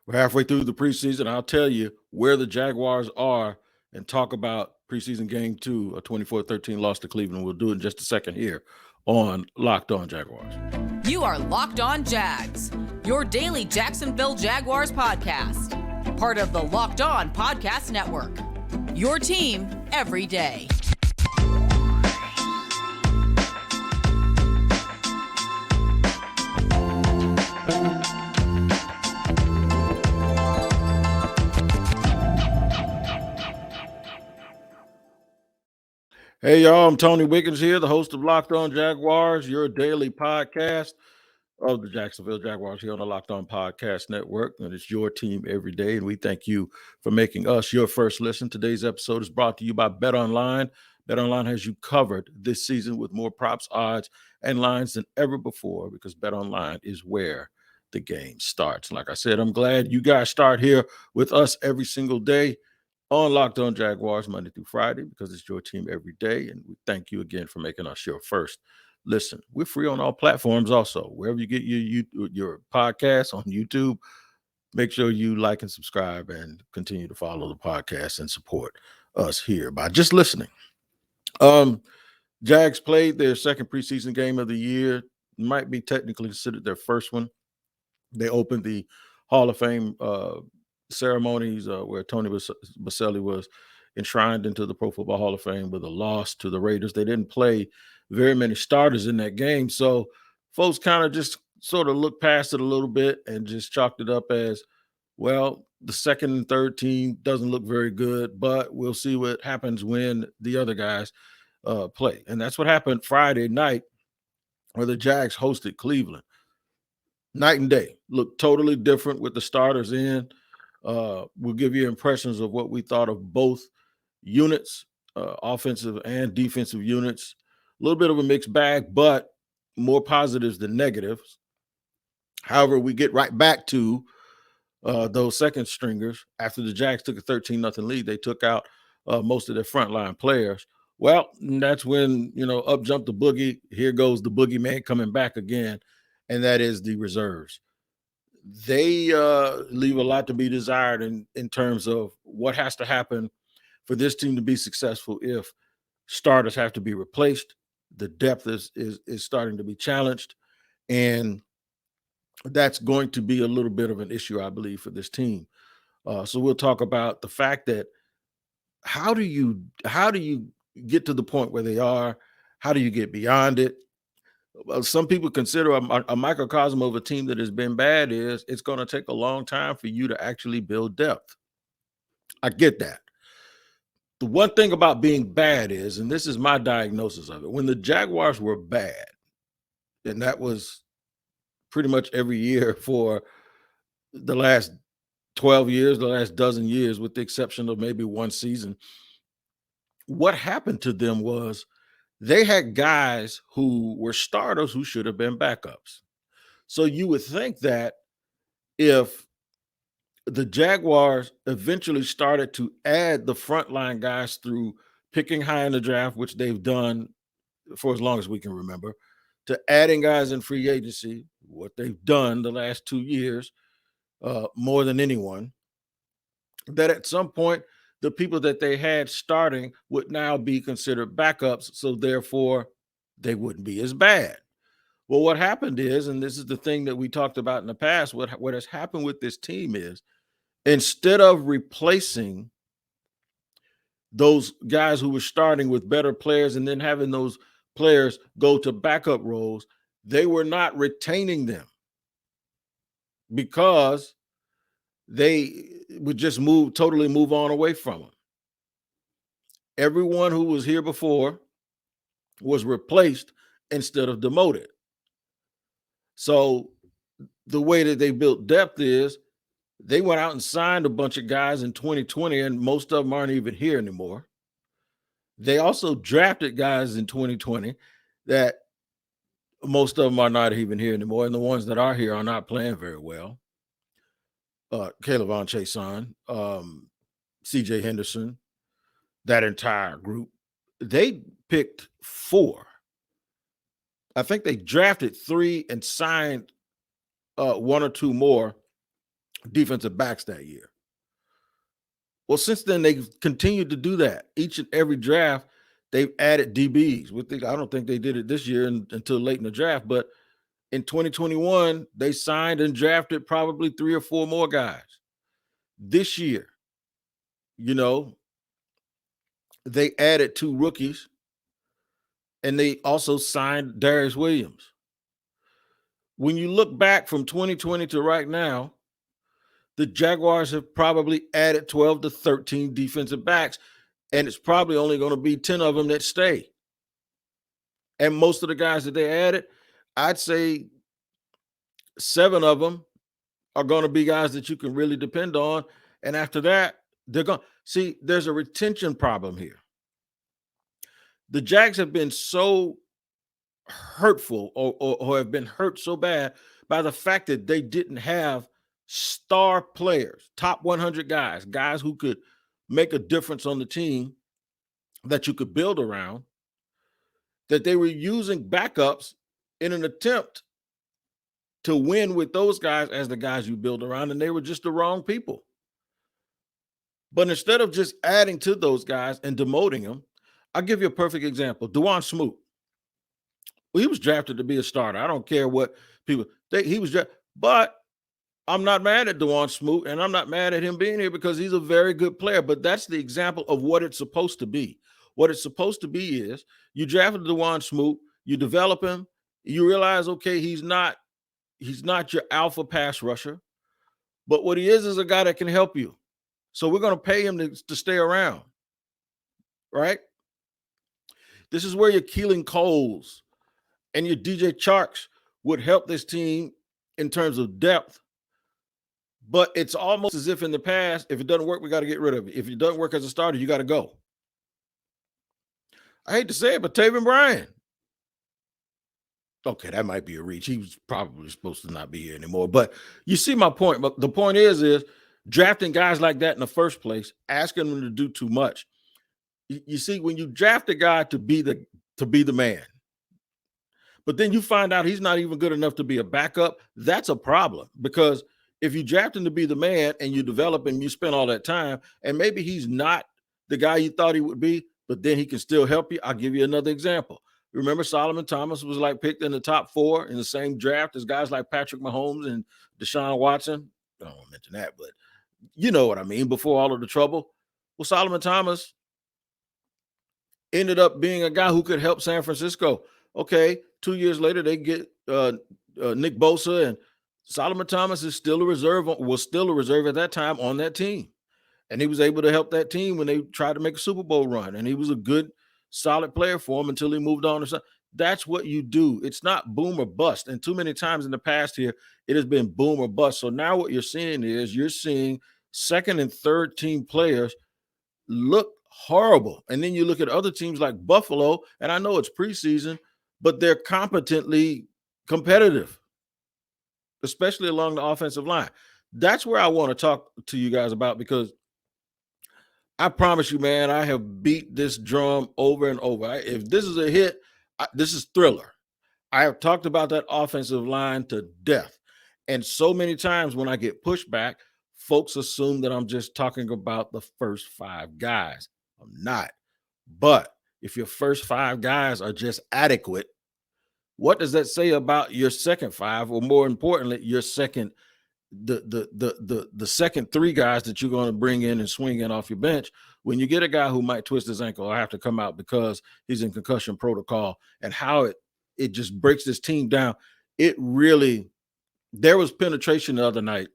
We're halfway through the preseason. I'll tell you where the Jaguars are and talk about preseason game 2, a 24-13 loss to Cleveland. We'll do it in just a second here on Locked On Jaguars. You are Locked On Jags, your daily Jacksonville Jaguars podcast. Part of the Locked On Podcast Network, your team every day. Hey, y'all, I'm Tony Wiggins here, the host of Locked On Jaguars, your daily podcast of the Jacksonville Jaguars here on the Locked On Podcast Network. And it's your team every day, and we thank you for making us your first listen. Today's episode is brought to you by BetOnline. BetOnline has you covered this season with more props, odds, and lines than ever before because BetOnline is where the game starts. Like I said, I'm glad you guys start here with us every single day on Locked On Jaguars Monday through Friday because it's your team every day. And we thank you again for making us your first listen. We're free on all platforms also. Wherever you get your podcast on YouTube, make sure you like and subscribe and continue to follow the podcast and support us here by just listening. Jags played their second preseason game of the year. Might be technically considered their first one. They opened the Hall of Fame ceremonies where Tony Baselli was enshrined into the Pro Football Hall of Fame with a loss to the Raiders. They didn't play very many starters in that game, so folks kind of just sort of looked past it a little bit and just chalked it up as, well, the second and third team doesn't look very good, but we'll see what happens when the other guys play. And that's what happened Friday night where the Jags hosted Cleveland. Night and day. Looked totally different with the starters in. We'll give you impressions of what we thought of both units, offensive and defensive units. A little bit of a mixed bag, but more positives than negatives. However, we get right back to those second stringers. After the Jags took a 13-0 lead, they took out most of their frontline players. Well, that's when, up jumped the boogie. Here goes the boogeyman coming back again, and that is the reserves. They leave a lot to be desired in terms of what has to happen for this team to be successful if starters have to be replaced. The depth is starting to be challenged, and that's going to be a little bit of an issue, I believe, for this team. So we'll talk about the fact that how do you get to the point where they are? How do you get beyond it? Well, some people consider a microcosm of a team that has been bad is it's going to take a long time for you to actually build depth. I get that. The one thing about being bad is, and this is my diagnosis of it, when the Jaguars were bad, and that was pretty much every year for the last 12 years, the last dozen years, with the exception of maybe one season, what happened to them was they had guys who were starters who should have been backups. So you would think that if the Jaguars eventually started to add the frontline guys through picking high in the draft, which they've done for as long as we can remember, to adding guys in free agency, what they've done the last 2 years, more than anyone, that at some point the people that they had starting would now be considered backups, so therefore they wouldn't be as bad. Well, what happened is, and this is the thing that we talked about in the past, what has happened with this team is instead of replacing those guys who were starting with better players and then having those players go to backup roles, they were not retaining them because they would just totally move on away from them. Everyone who was here before was replaced instead of demoted. So the way that they built depth is they went out and signed a bunch of guys in 2020, and most of them aren't even here anymore. They also drafted guys in 2020 that most of them are not even here anymore, and the ones that are here are not playing very well. Kayvon Chason, CJ Henderson, that entire group. They picked 4. I think they drafted 3 and signed 1 or 2 more defensive backs that year. Well, since then, they've continued to do that. Each and every draft, they've added DBs. I don't think they did it this year until late in the draft, but in 2021, they signed and drafted probably 3 or 4 more guys. This year, they added 2 rookies, and they also signed Darius Williams. When you look back from 2020 to right now, the Jaguars have probably added 12 to 13 defensive backs, and it's probably only going to be 10 of them that stay. And most of the guys that they added, I'd say 7 of them are going to be guys that you can really depend on. And after that, they're going to see there's a retention problem here. The Jags have been so hurtful or have been hurt so bad by the fact that they didn't have star players, top 100 guys who could make a difference on the team that you could build around, that they were using backups in an attempt to win with those guys as the guys you build around, and they were just the wrong people. But instead of just adding to those guys and demoting them, I'll give you a perfect example. Dawon Smoot. Well, he was drafted to be a starter. I don't care what people think. He was drafted, but I'm not mad at Dawon Smoot, and I'm not mad at him being here because he's a very good player. But that's the example of what it's supposed to be. What it's supposed to be is you drafted Dawon Smoot, you develop him, you realize, okay, he's not your alpha pass rusher, but what he is a guy that can help you. So we're going to pay him to stay around, right? This is where your Keelan Coles and your DJ Charks would help this team in terms of depth. But it's almost as if in the past, if it doesn't work, we got to get rid of it. If it doesn't work as a starter, you got to go. I hate to say it, but Taven Bryan. Okay, that might be a reach. He was probably supposed to not be here anymore. But you see my point. But the point is drafting guys like that in the first place, asking them to do too much. You see, when you draft a guy to be the man, but then you find out he's not even good enough to be a backup, that's a problem. Because if you draft him to be the man and you develop him, you spend all that time, and maybe he's not the guy you thought he would be, but then he can still help you. I'll give you another example. Remember, Solomon Thomas was picked in the top 4 in the same draft as guys like Patrick Mahomes and Deshaun Watson. I don't want to mention that, but you know what I mean, before all of the trouble. Well, Solomon Thomas ended up being a guy who could help San Francisco. Okay, 2 years later, they get Nick Bosa, and Solomon Thomas is still a reserve, was still a reserve at that time on that team. And he was able to help that team when they tried to make a Super Bowl run. And he was a good, solid player for him until he moved on. That's what you do. It's not boom or bust. And too many times in the past here, it has been boom or bust. So now what you're seeing second and third team players look horrible. And then you look at other teams like Buffalo, and I know it's preseason, but they're competently competitive, especially along the offensive line. That's where I want to talk to you guys about, because I promise you, man, I have beat this drum over and over. If this is a hit, this is Thriller. I have talked about that offensive line to death. And so many times when I get pushback, folks assume that I'm just talking about the first 5 guys. I'm not. But if your first 5 guys are just adequate, what does that say about your second 5, or more importantly, your second, the second 3 guys that you're going to bring in and swing in off your bench when you get a guy who might twist his ankle or have to come out because he's in concussion protocol, and how it just breaks this team down. There was penetration the other night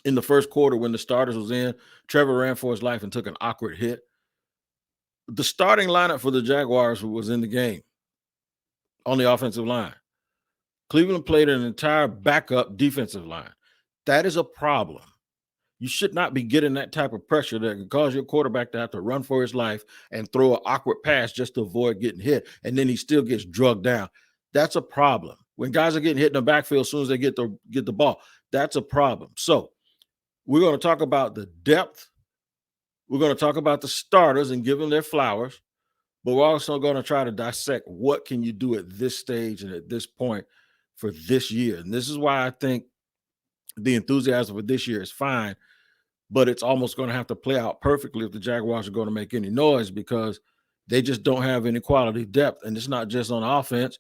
in the first quarter when the starters was in. Trevor ran for his life and took an awkward hit. The starting lineup for the Jaguars was in the game on the offensive line. Cleveland played an entire backup defensive line. That is a problem. You should not be getting that type of pressure that can cause your quarterback to have to run for his life and throw an awkward pass just to avoid getting hit, and then he still gets drugged down. That's a problem. When guys are getting hit in the backfield as soon as they get the ball, that's a problem. So we're going to talk about the depth. We're going to talk about the starters and give them their flowers, but we're also going to try to dissect what can you do at this stage and at this point for this year. And this is why I think the enthusiasm for this year is fine, but it's almost going to have to play out perfectly if the Jaguars are going to make any noise, because they just don't have any quality depth. And it's not just on offense,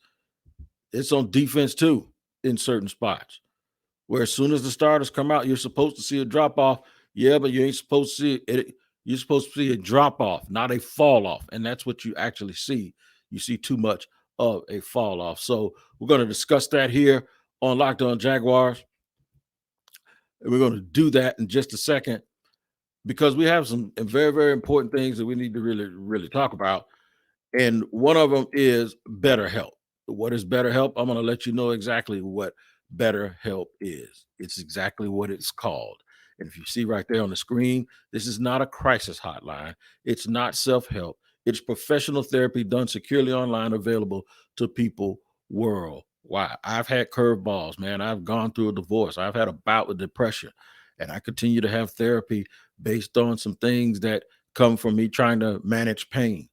it's on defense too in certain spots, where as soon as the starters come out, you're supposed to see a drop off. Yeah, but you ain't supposed to see it. You're supposed to see a drop off, not a fall off. And that's what you actually see. You see too much of a fall off. So we're going to discuss that here on Locked On Jaguars. And we're going to do that in just a second, because we have some very, very important things that we need to really, really talk about. And one of them is BetterHelp. What is BetterHelp? I'm going to let you know exactly what BetterHelp is. It's exactly what it's called. And if you see right there on the screen, this is not a crisis hotline. It's not self-help. It's professional therapy done securely online, available to people worldwide. I've had curveballs, man. I've gone through a divorce. I've had a bout with depression, and I continue to have therapy based on some things that come from me trying to manage pain.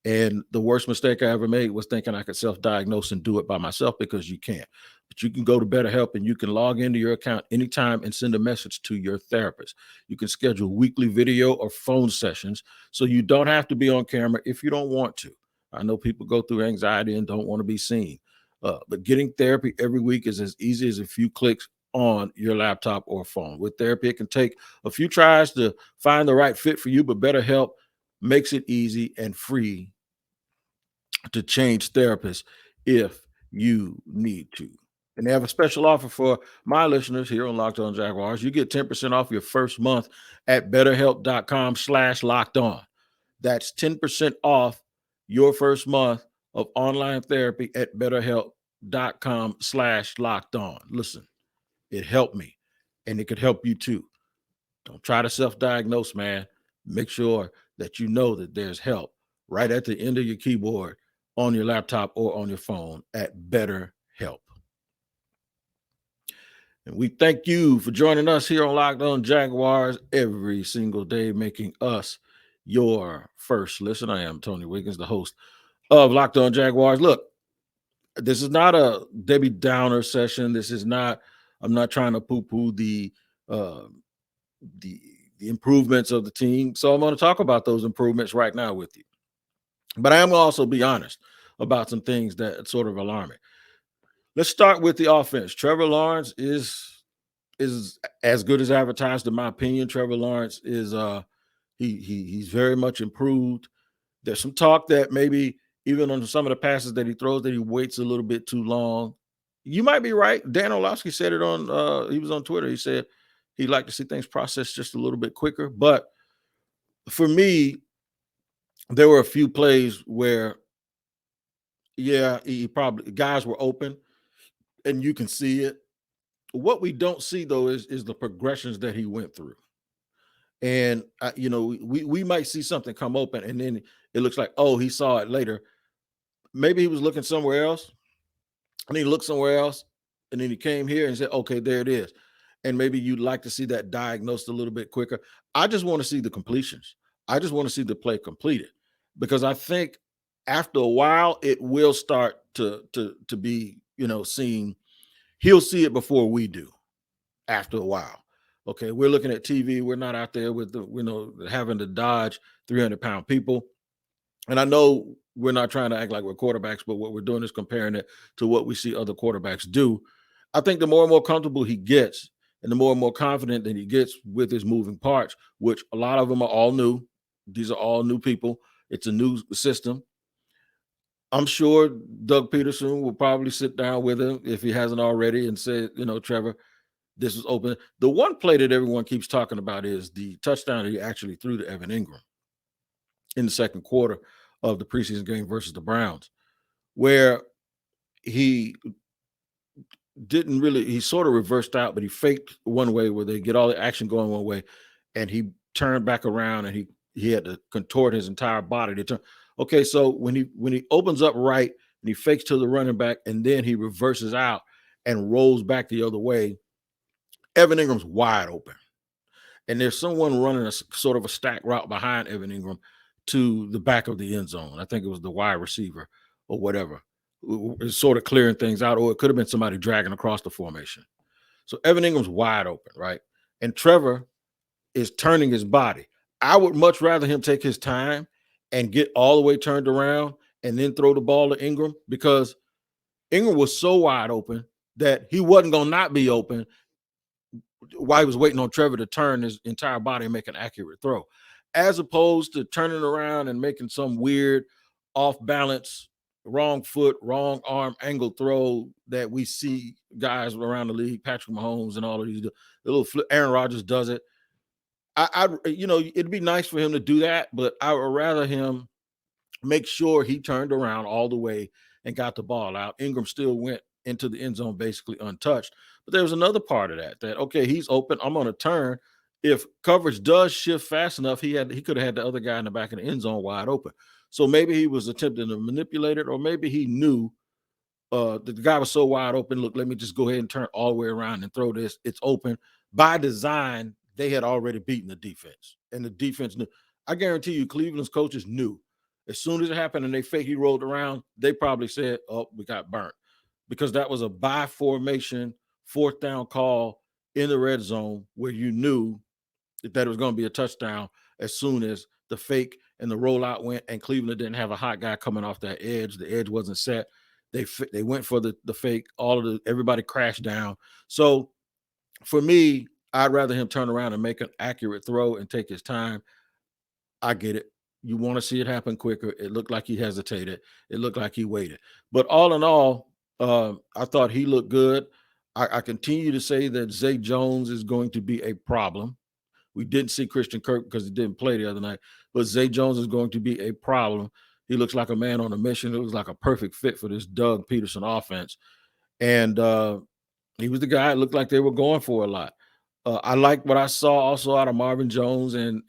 And the worst mistake I ever made was thinking I could self-diagnose and do it by myself, because you can't. But you can go to BetterHelp and you can log into your account anytime and send a message to your therapist. You can schedule weekly video or phone sessions, so you don't have to be on camera if you don't want to. I know people go through anxiety and don't want to be seen. But getting therapy every week is as easy as a few clicks on your laptop or phone. With therapy, it can take a few tries to find the right fit for you, but BetterHelp makes it easy and free to change therapists if you need to. And they have a special offer for my listeners here on Locked On Jaguars. You get 10% off your first month at BetterHelp.com/LockedOn. That's 10% off your first month of online therapy at BetterHelp.com/LockedOn. Listen, it helped me, and it could help you too. Don't try to self-diagnose, man. Make sure that you know that there's help right at the end of your keyboard, on your laptop, or on your phone at BetterHelp. And we thank you for joining us here on Locked On Jaguars every single day, making us your first listen. I am Tony Wiggins, the host of Locked On Jaguars. Look, this is not a Debbie Downer session. This is not, I'm not trying to poo-poo the improvements of the team. So I'm going to talk about those improvements right now with you. But I am going to also be honest about some things that sort of alarm me. Let's start with the offense. Trevor Lawrence is as good as advertised, in my opinion. Trevor Lawrence is he's very much improved. There's some talk that maybe even on some of the passes that he throws, that he waits a little bit too long. You might be right. Dan Orlovsky said it on he was on Twitter. He said he'd like to see things processed just a little bit quicker. But for me, there were a few plays where, yeah, he probably, guys were open and you can see it. What we don't see, though, is the progressions that he went through. And, we might see something come open and then it looks like, oh, he saw it later. Maybe he was looking somewhere else and he looked somewhere else and then he came here and said, okay, there it is. And maybe you'd like to see that diagnosed a little bit quicker. I just want to see the completions. I just want to see the play completed, because I think after a while it will start to be, seen. He'll see it before we do after a while. Okay, we're looking at TV. We're not out there with having to dodge 300-pound people. And I know we're not trying to act like we're quarterbacks, but what we're doing is comparing it to what we see other quarterbacks do. I think the more and more comfortable he gets and the more and more confident that he gets with his moving parts, which a lot of them are all new. These are all new people. It's a new system. I'm sure Doug Peterson will probably sit down with him if he hasn't already and say, Trevor, this is open. The one play that everyone keeps talking about is the touchdown that he actually threw to Evan Ingram in the second quarter of the preseason game versus the Browns, where he sort of reversed out, but he faked one way where they get all the action going one way, and he turned back around and he had to contort his entire body to turn. Okay, so when he opens up right and he fakes to the running back and then he reverses out and rolls back the other way, Evan Ingram's wide open. And there's someone running a sort of a stack route behind Evan Ingram to the back of the end zone. I think it was the wide receiver or whatever. It's sort of clearing things out, or it could have been somebody dragging across the formation. So Evan Ingram's wide open, right? And Trevor is turning his body. I would much rather him take his time and get all the way turned around and then throw the ball to Ingram, because Ingram was so wide open that he wasn't going to not be open while he was waiting on Trevor to turn his entire body and make an accurate throw, as opposed to turning around and making some weird off balance, wrong foot, wrong arm angle throw that we see guys around the league, Patrick Mahomes and all of these, the little flip, Aaron Rodgers does it. It'd be nice for him to do that, but I would rather him make sure he turned around all the way and got the ball out. Ingram still went into the end zone basically untouched. But there was another part of that, okay, he's open, I'm on a turn. If coverage does shift fast enough, he could have had the other guy in the back of the end zone wide open. So maybe he was attempting to manipulate it, or maybe he knew that the guy was so wide open. Look, let me just go ahead and turn all the way around and throw this. It's open. By design, they had already beaten the defense, and the defense knew. I guarantee you, Cleveland's coaches knew. As soon as it happened and they fake he rolled around, they probably said, "Oh, we got burnt," because that was a by formation 4th down call in the red zone where you knew that it was going to be a touchdown as soon as the fake and the rollout went, and Cleveland didn't have a hot guy coming off that edge. The edge wasn't set. They went for the fake. Everybody crashed down. So for me, I'd rather him turn around and make an accurate throw and take his time. I get it. You want to see it happen quicker. It looked like he hesitated. It looked like he waited. But all in all, I thought he looked good. I continue to say that Zay Jones is going to be a problem. We didn't see Christian Kirk because he didn't play the other night, but Zay Jones is going to be a problem. He looks like a man on a mission. It looks like a perfect fit for this Doug Peterson offense. And he was the guy. It looked like they were going for a lot. I like what I saw also out of Marvin Jones and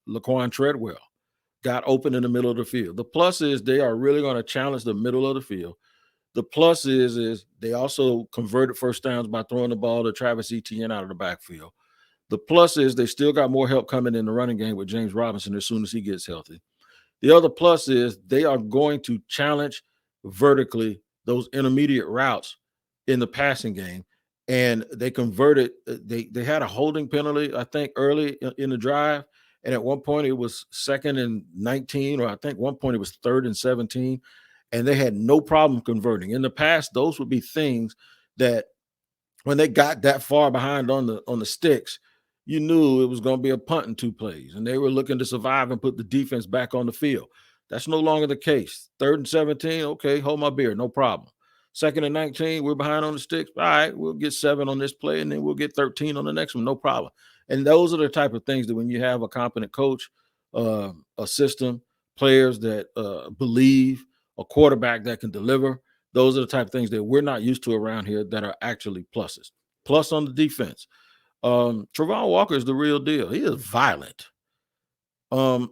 Laquan Treadwell. Got open in the middle of the field. The plus is they are really going to challenge the middle of the field. The plus is they also converted first downs by throwing the ball to Travis Etienne out of the backfield. The plus is they still got more help coming in the running game with James Robinson as soon as he gets healthy. The other plus is they are going to challenge vertically those intermediate routes in the passing game. And they converted, they had a holding penalty, I think, early in the drive. And at one point it was 2nd and 19, or I think one point it was 3rd and 17. And they had no problem converting. In the past, those would be things that when they got that far behind on the sticks, you knew it was going to be a punt in 2 plays, and they were looking to survive and put the defense back on the field. That's no longer the case. 3rd and 17, okay, hold my beer, no problem. 2nd and 19, we're behind on the sticks. All right, we'll get 7 on this play, and then we'll get 13 on the next one, no problem. And those are the type of things that when you have a competent coach, a system, players that believe, a quarterback that can deliver, those are the type of things that we're not used to around here that are actually pluses. Plus on the defense. Travon Walker is the real deal. He is violent,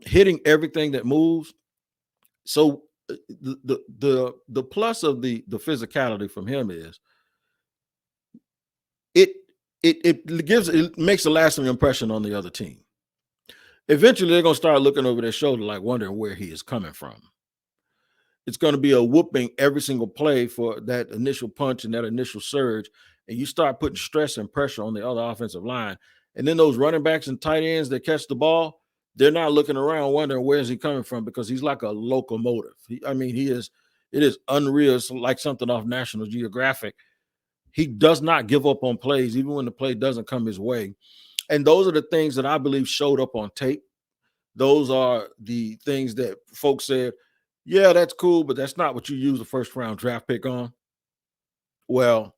hitting everything that moves. So the plus of the physicality from him is it makes a lasting impression on the other team. Eventually, they're going to start looking over their shoulder, like wondering where he is coming from. It's going to be a whooping every single play for that initial punch and that initial surge. And you start putting stress and pressure on the other offensive line. And then those running backs and tight ends that catch the ball, they're not looking around wondering where is he coming from, because he's like a locomotive. It is unreal. It's like something off National Geographic. He does not give up on plays, even when the play doesn't come his way. And those are the things that I believe showed up on tape. Those are the things that folks said, yeah, that's cool, but that's not what you use a 1st round draft pick on. Well,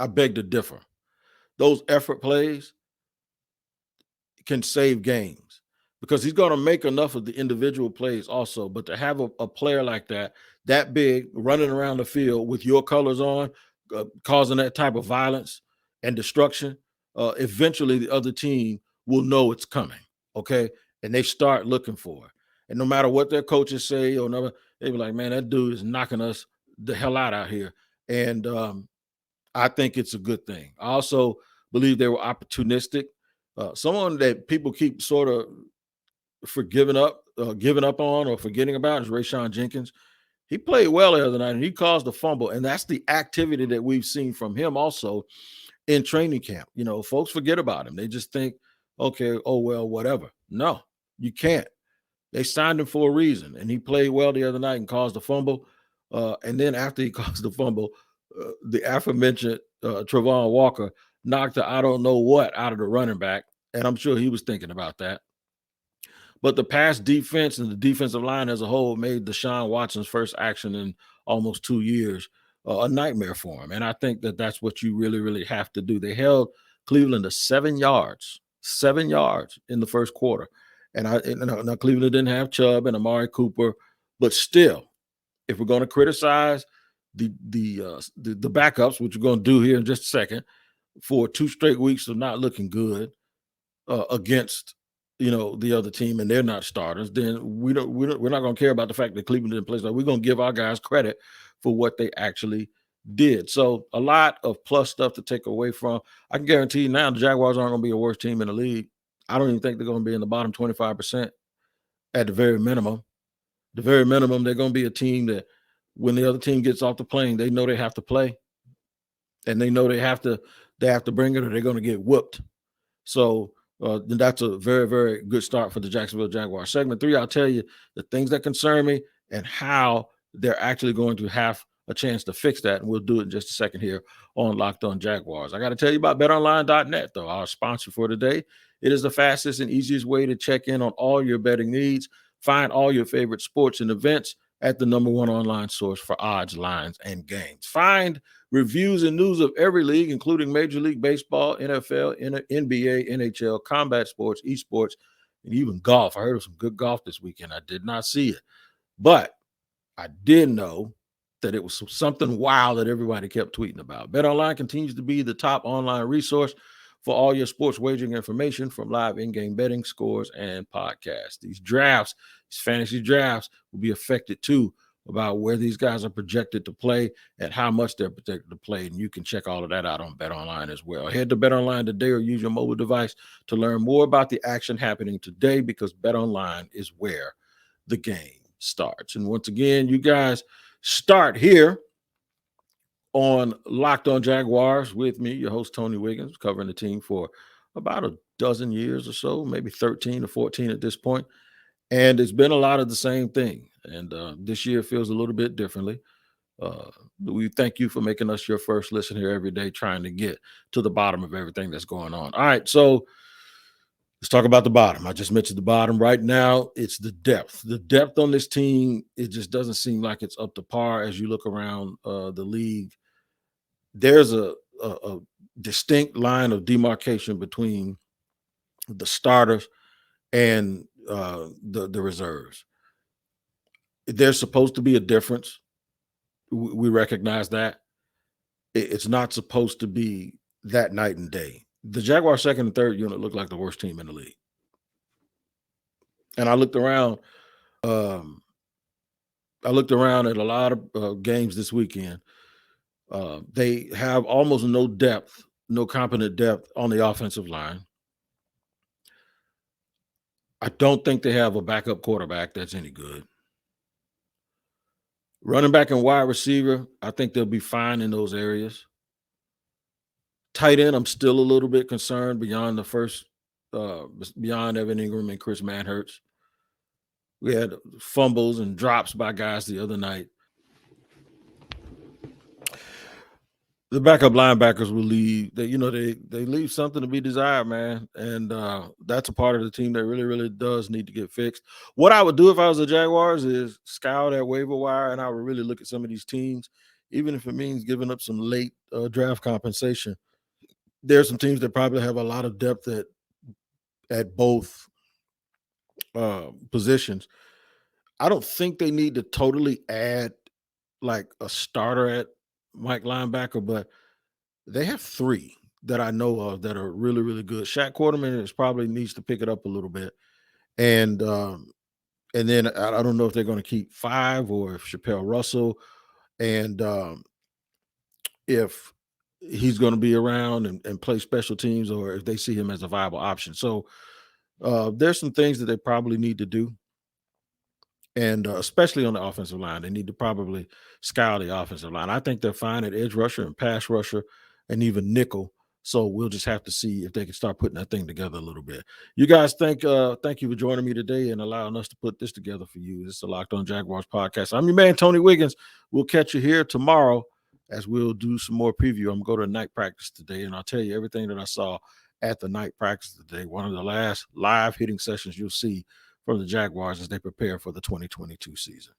I beg to differ. Those effort plays can save games, because he's going to make enough of the individual plays also. But to have a player like that big, running around the field with your colors on, causing that type of violence and destruction, eventually the other team will know it's coming, okay? And they start looking for it. And no matter what their coaches say or whatever, they be like, man, that dude is knocking us the hell out here. And I think it's a good thing. I also believe they were opportunistic. Someone that people keep sort of giving up on or forgetting about is Rayshon Jenkins. He played well the other night, and he caused a fumble, and that's the activity that we've seen from him also in training camp. Folks forget about him. They just think, okay, oh, well, whatever. No, you can't. They signed him for a reason, and he played well the other night and caused a fumble. And then after he caused the fumble, the aforementioned Trevon Walker knocked I don't know what out of the running back, and I'm sure he was thinking about that. But the pass defense and the defensive line as a whole made Deshaun Watson's first action in almost 2 years a nightmare for him. And I think that that's what you really, really have to do. They held Cleveland to 7 yards in the first quarter. And now Cleveland didn't have Chubb and Amari Cooper, but still, if we're going to criticize the backups, which we're going to do here in just a second, for 2 straight weeks of not looking good against the other team, and they're not starters, then we're not going to care about the fact that Cleveland didn't play. So we're going to give our guys credit for what they actually did. So a lot of plus stuff to take away from. I can guarantee you now the Jaguars aren't going to be a worse team in the league. I don't even think they're going to be in the bottom 25% at the very minimum. The very minimum, they're going to be a team that when the other team gets off the plane, they know they have to play, and they know they have to bring it, or they're going to get whooped. So that's a very, very good start for the Jacksonville Jaguars. Segment 3, I'll tell you the things that concern me and how they're actually going to have a chance to fix that. And we'll do it in just a second here on Locked On Jaguars. I got to tell you about BetOnline.net, though, our sponsor for today. It is the fastest and easiest way to check in on all your betting needs. Find all your favorite sports and events at the #1 online source for odds, lines, and games. Find reviews and news of every league, including Major League Baseball, NFL, NBA, NHL, combat sports, esports, and even golf. I heard of some good golf this weekend. I did not see it, but I did know that it was something wild that everybody kept tweeting about. BetOnline continues to be the top online resource for all your sports wagering information, from live in-game betting, scores, and podcasts. These fantasy drafts will be affected too about where these guys are projected to play and how much they're projected to play. And you can check all of that out on BetOnline as well. Head to BetOnline today or use your mobile device to learn more about the action happening today, because BetOnline is where the game starts. And once again, you guys start here on Locked On Jaguars with me, your host, Tony Wiggins, covering the team for about a dozen years or so, maybe 13 or 14 at this point. And it's been a lot of the same thing. And this year feels a little bit differently. We thank you for making us your first listen here every day, trying to get to the bottom of everything that's going on. All right, so let's talk about the bottom. I just mentioned the bottom. Right now, it's the depth. The depth on this team, it just doesn't seem like it's up to par as you look around the league. There's a distinct line of demarcation between the starters and the reserves. There's supposed to be a difference. We recognize that. It's not supposed to be that night and day. The Jaguars' second and third unit look like the worst team in the league. And I looked around. I looked around at a lot of games this weekend. They have almost no depth, no competent depth on the offensive line. I don't think they have a backup quarterback that's any good. Running back and wide receiver, I think they'll be fine in those areas. Tight end, I'm still a little bit concerned beyond Evan Ingram and Chris Manhertz. We had fumbles and drops by guys the other night. The backup linebackers will leave. They leave something to be desired, man. And that's a part of the team that really, really does need to get fixed. What I would do if I was the Jaguars is scour that waiver wire, and I would really look at some of these teams, even if it means giving up some late draft compensation. There's some teams that probably have a lot of depth at both positions. I don't think they need to totally add like a starter at Mike linebacker, but they have 3 that I know of that are really, really good. Shaq Quarterman probably needs to pick it up a little bit. And then I don't know if they're going to keep 5 or if Chappelle Russell and if he's going to be around and play special teams, or if they see him as a viable option. So there's some things that they probably need to do. And especially on the offensive line, they need to probably scour the offensive line. I think they're fine at edge rusher and pass rusher and even nickel. So we'll just have to see if they can start putting that thing together a little bit. You guys, thank you for joining me today and allowing us to put this together for you. This is the Locked On Jaguars podcast. I'm your man, Tony Wiggins. We'll catch you here tomorrow as we'll do some more preview. I'm going to go to night practice today, and I'll tell you everything that I saw at the night practice today. One of the last live hitting sessions you'll see from the Jaguars as they prepare for the 2022 season.